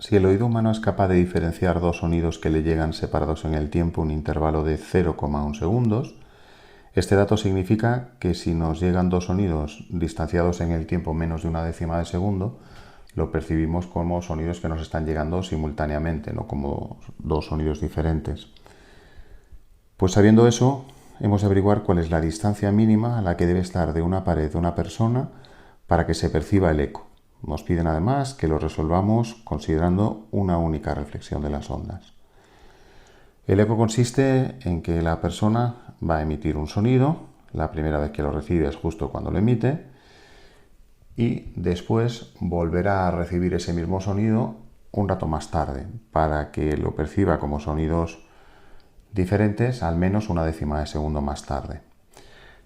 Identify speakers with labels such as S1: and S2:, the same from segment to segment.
S1: Si el oído humano es capaz de diferenciar dos sonidos que le llegan separados en el tiempo un intervalo de 0,1 segundos, este dato significa que si nos llegan dos sonidos distanciados en el tiempo menos de una décima de segundo, lo percibimos como sonidos que nos están llegando simultáneamente, no como dos sonidos diferentes. Pues sabiendo eso, hemos de averiguar cuál es la distancia mínima a la que debe estar de una pared de una persona para que se perciba el eco. Nos piden además que lo resolvamos considerando una única reflexión de las ondas. El eco consiste en que la persona va a emitir un sonido, la primera vez que lo recibe es justo cuando lo emite, y después volverá a recibir ese mismo sonido un rato más tarde, para que lo perciba como sonidos diferentes al menos una décima de segundo más tarde.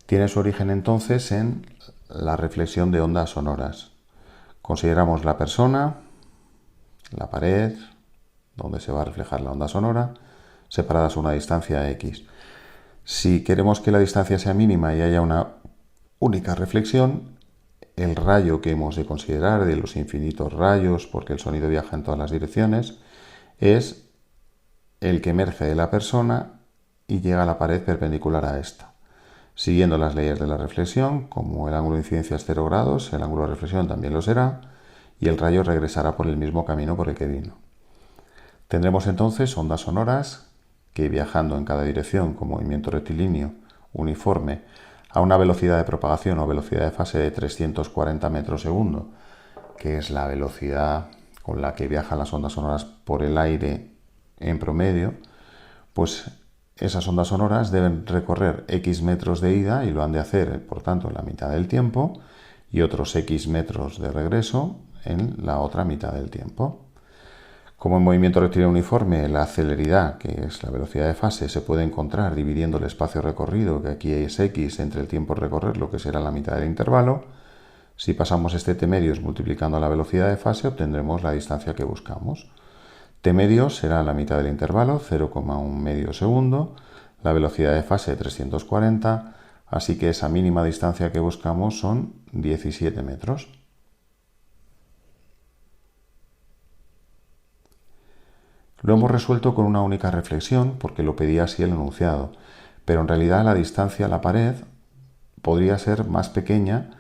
S1: Tiene su origen entonces en la reflexión de ondas sonoras. Consideramos la persona, la pared, donde se va a reflejar la onda sonora, separadas a una distancia x. Si queremos que la distancia sea mínima y haya una única reflexión, el rayo que hemos de considerar de los infinitos rayos, porque el sonido viaja en todas las direcciones, es el que emerge de la persona y llega a la pared perpendicular a esta. Siguiendo las leyes de la reflexión, como el ángulo de incidencia es 0 grados, el ángulo de reflexión también lo será, y el rayo regresará por el mismo camino por el que vino. Tendremos entonces ondas sonoras que, viajando en cada dirección con movimiento rectilíneo uniforme a una velocidad de propagación o velocidad de fase de 340 metros segundo, que es la velocidad con la que viajan las ondas sonoras por el aire en promedio, pues esas ondas sonoras deben recorrer X metros de ida y lo han de hacer, por tanto, en la mitad del tiempo y otros X metros de regreso en la otra mitad del tiempo. Como en movimiento rectilíneo uniforme, la celeridad, que es la velocidad de fase, se puede encontrar dividiendo el espacio recorrido, que aquí es X, entre el tiempo a recorrer, lo que será la mitad del intervalo. Si pasamos este t medios multiplicando la velocidad de fase, obtendremos la distancia que buscamos. T medios será la mitad del intervalo, 0,1 medio segundo, la velocidad de fase 340, así que esa mínima distancia que buscamos son 17 metros. Lo hemos resuelto con una única reflexión porque lo pedía así el enunciado, pero en realidad la distancia a la pared podría ser más pequeña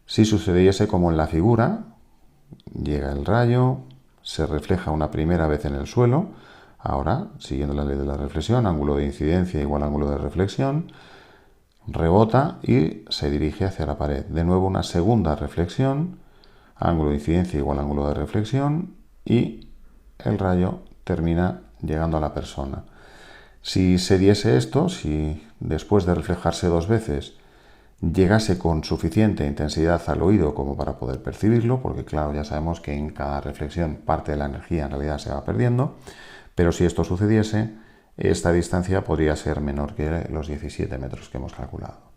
S1: si sucediese como en la figura. Llega el rayo, se refleja una primera vez en el suelo, ahora, siguiendo la ley de la reflexión, ángulo de incidencia igual ángulo de reflexión, rebota y se dirige hacia la pared. De nuevo una segunda reflexión, ángulo de incidencia igual ángulo de reflexión y el rayo termina llegando a la persona. Si se diese esto, si después de reflejarse dos veces llegase con suficiente intensidad al oído como para poder percibirlo, porque claro, ya sabemos que en cada reflexión parte de la energía en realidad se va perdiendo, pero si esto sucediese, esta distancia podría ser menor que los 17 metros que hemos calculado.